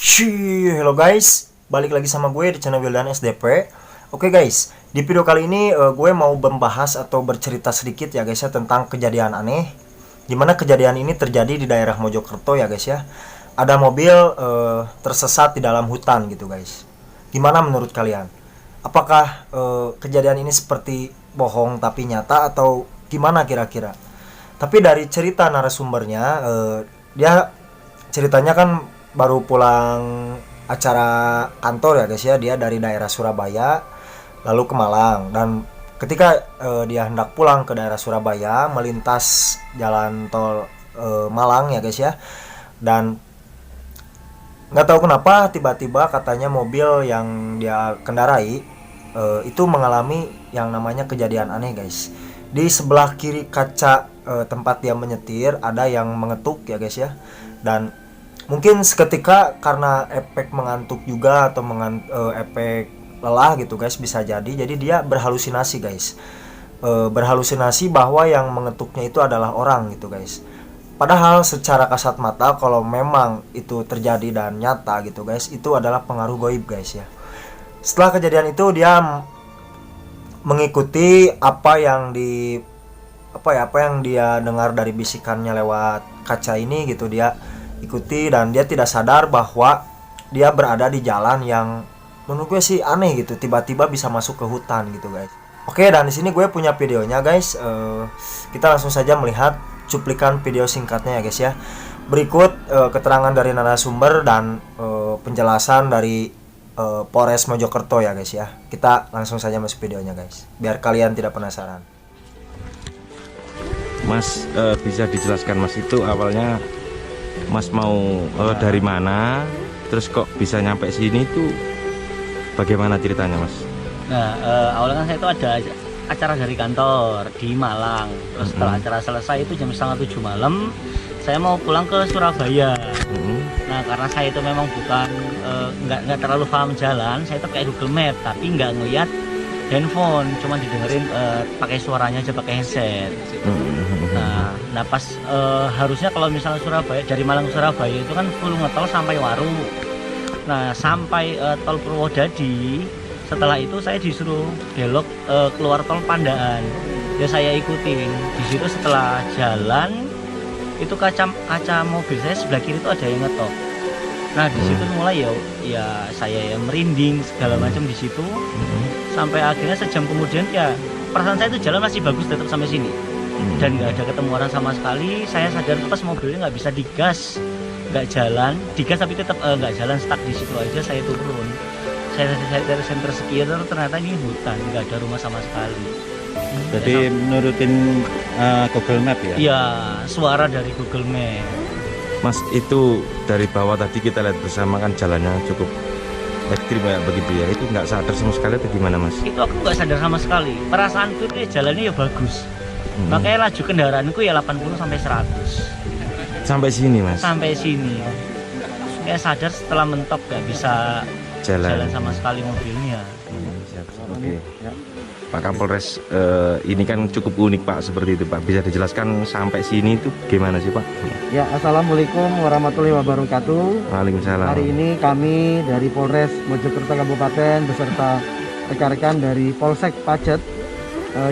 Hello guys, balik lagi sama gue di channel Wildan SDP. Oke guys, di video kali ini gue mau membahas atau bercerita sedikit ya guys ya tentang kejadian aneh. Dimana kejadian ini terjadi di daerah Mojokerto ya guys ya. Ada mobil tersesat di dalam hutan gitu guys. Gimana menurut kalian? Apakah kejadian ini seperti bohong tapi nyata atau gimana kira-kira? Tapi dari cerita narasumbernya, dia ceritanya kan baru pulang acara kantor ya guys ya. Dia dari daerah Surabaya lalu ke Malang, dan ketika dia hendak pulang ke daerah Surabaya melintas jalan tol Malang ya guys ya, dan nggak tahu kenapa tiba-tiba katanya mobil yang dia kendarai itu mengalami yang namanya kejadian aneh guys. Di sebelah kiri kaca tempat dia menyetir ada yang mengetuk ya guys ya, dan mungkin seketika karena efek mengantuk juga atau efek lelah gitu guys, bisa jadi dia berhalusinasi guys. Berhalusinasi bahwa yang mengetuknya itu adalah orang gitu guys. Padahal secara kasat mata kalau memang itu terjadi dan nyata gitu guys, itu adalah pengaruh goib guys ya. Setelah kejadian itu dia mengikuti apa yang dia dengar dari bisikannya lewat kaca ini gitu, dia ikuti dan dia tidak sadar bahwa dia berada di jalan yang menurut gue sih aneh gitu, tiba-tiba bisa masuk ke hutan gitu guys. Oke, dan di sini gue punya videonya guys. Kita langsung saja melihat cuplikan video singkatnya ya guys ya. Berikut keterangan dari narasumber dan penjelasan dari Polres Mojokerto ya guys ya. Kita langsung saja masuk videonya guys, biar kalian tidak penasaran. Mas, bisa dijelaskan Mas, itu awalnya Mas mau dari mana, terus kok bisa nyampe sini tuh bagaimana ceritanya Mas? Nah, awalnya kan saya itu ada acara dari kantor di Malang. Terus setelah acara selesai itu jam setengah 7 malam, saya mau pulang ke Surabaya. Nah, karena saya itu memang bukan nggak terlalu paham jalan, saya itu pakai Google Map, tapi nggak ngeliat handphone, cuma didengerin pakai suaranya aja, pakai headset. Nah pas harusnya kalau misalnya Surabaya, dari Malang ke Surabaya itu kan full ngetol sampai Waru. Nah sampai tol Purwodadi, setelah itu saya disuruh belok keluar tol Pandaan. Ya saya ikutin. Di situ setelah jalan itu kaca mobil saya sebelah kiri itu ada yang ngetok. Nah di situ mulai ya saya merinding segala macam di situ. Sampai akhirnya sejam kemudian ya perasaan saya itu jalan masih bagus tetap sampai sini. Dan nggak ada ketemu orang sama sekali. Saya sadar pas mobilnya nggak bisa digas, nggak jalan, digas tapi tetap nggak jalan, stuck di situ aja. Saya turun, saya dari center sekitar, ternyata ini hutan, nggak ada rumah sama sekali. Jadi menurutin Google Map ya? Iya, suara dari Google Map. Mas, itu dari bawah tadi kita lihat bersama kan jalannya cukup ekstrim kayak begitu ya, itu nggak sadar sama sekali atau gimana Mas? Itu aku nggak sadar sama sekali. Perasaanku itu jalannya ya bagus. Makanya laju kendaraanku ya 80 sampai 100. Sampai sini Mas? Sampai sini. Kayak sadar setelah mentok gak bisa jalan sama sekali mobilnya. Oke. Pak Kapolres, ini kan cukup unik Pak, seperti itu Pak. Bisa dijelaskan sampai sini itu gimana sih Pak? Ya, assalamualaikum warahmatullahi wabarakatuh. Waalaikumsalam. Hari ini kami dari Polres Mojokerto Kabupaten beserta rekan-rekan dari Polsek Pacet,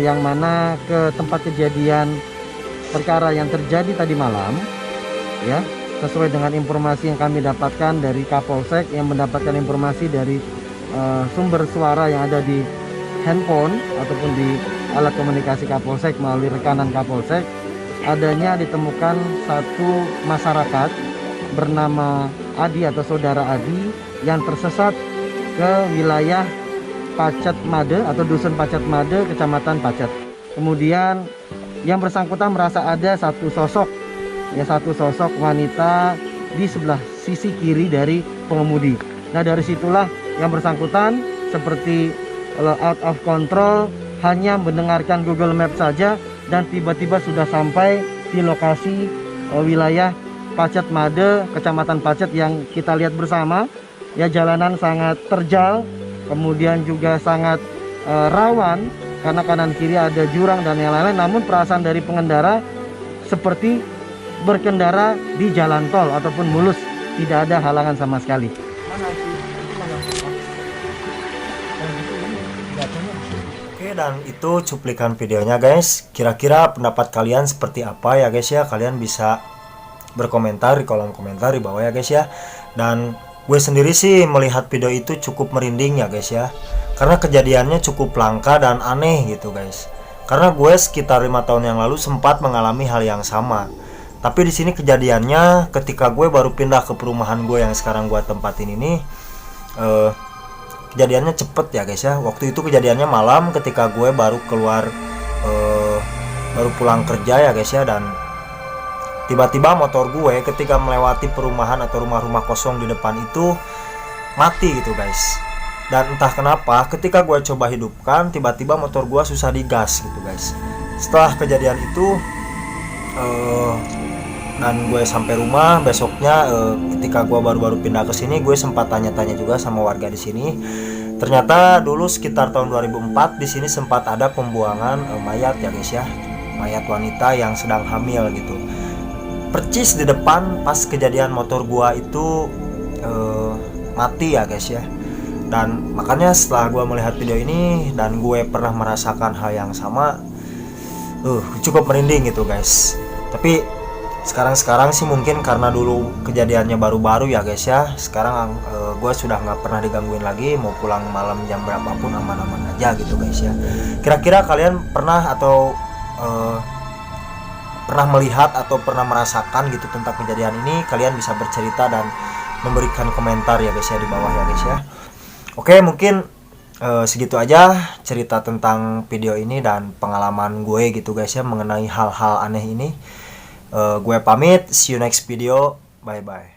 yang mana ke tempat kejadian perkara yang terjadi tadi malam, ya, sesuai dengan informasi yang kami dapatkan dari Kapolsek yang mendapatkan informasi dari sumber suara yang ada di handphone ataupun di alat komunikasi Kapolsek melalui rekanan Kapolsek, adanya ditemukan satu masyarakat bernama Adi atau saudara Adi yang tersesat ke wilayah Pacet Made atau Dusun Pacet Made, Kecamatan Pacet. Kemudian yang bersangkutan merasa ada satu sosok wanita di sebelah sisi kiri dari pengemudi. Nah dari situlah yang bersangkutan seperti out of control, hanya mendengarkan Google Map saja dan tiba-tiba sudah sampai di lokasi wilayah Pacet Made, Kecamatan Pacet yang kita lihat bersama. Ya, jalanan sangat terjal, kemudian juga sangat rawan karena kanan kiri ada jurang dan yang lain-lain. Namun perasaan dari pengendara seperti berkendara di jalan tol ataupun mulus tidak ada halangan sama sekali. Oke, dan itu cuplikan videonya guys. Kira-kira pendapat kalian seperti apa ya guys ya? Kalian bisa berkomentar di kolom komentar di bawah ya guys ya. Dan gue sendiri sih melihat video itu cukup merinding ya guys ya. Karena kejadiannya cukup langka dan aneh gitu guys. Karena gue sekitar 5 tahun yang lalu sempat mengalami hal yang sama. Tapi di sini kejadiannya ketika gue baru pindah ke perumahan gue yang sekarang gue tempatin ini. Kejadiannya cepet ya guys ya. Waktu itu kejadiannya malam ketika gue baru keluar, baru pulang kerja ya guys ya. Dan tiba-tiba motor gue ketika melewati perumahan atau rumah-rumah kosong di depan itu mati gitu guys. Dan entah kenapa ketika gue coba hidupkan, tiba-tiba motor gue susah digas gitu guys. Setelah kejadian itu dan gue sampai rumah besoknya, ketika gue baru-baru pindah ke sini, gue sempat tanya-tanya juga sama warga di sini. Ternyata dulu sekitar tahun 2004 di sini sempat ada pembuangan mayat ya guys ya, mayat wanita yang sedang hamil gitu. Percis di depan pas kejadian motor gua itu mati ya guys ya. Dan makanya setelah gua melihat video ini dan gue pernah merasakan hal yang sama, cukup merinding gitu guys. Tapi sekarang sih mungkin karena dulu kejadiannya baru-baru ya guys ya. Sekarang gue sudah nggak pernah digangguin lagi, mau pulang malam jam berapapun aman-aman aja gitu guys ya. Kira-kira kalian pernah atau pernah melihat atau pernah merasakan gitu tentang kejadian ini? Kalian bisa bercerita dan memberikan komentar ya guys ya di bawah ya guys ya. Oke, mungkin segitu aja cerita tentang video ini dan pengalaman gue gitu guys ya mengenai hal-hal aneh ini. Gue pamit, see you next video, bye bye.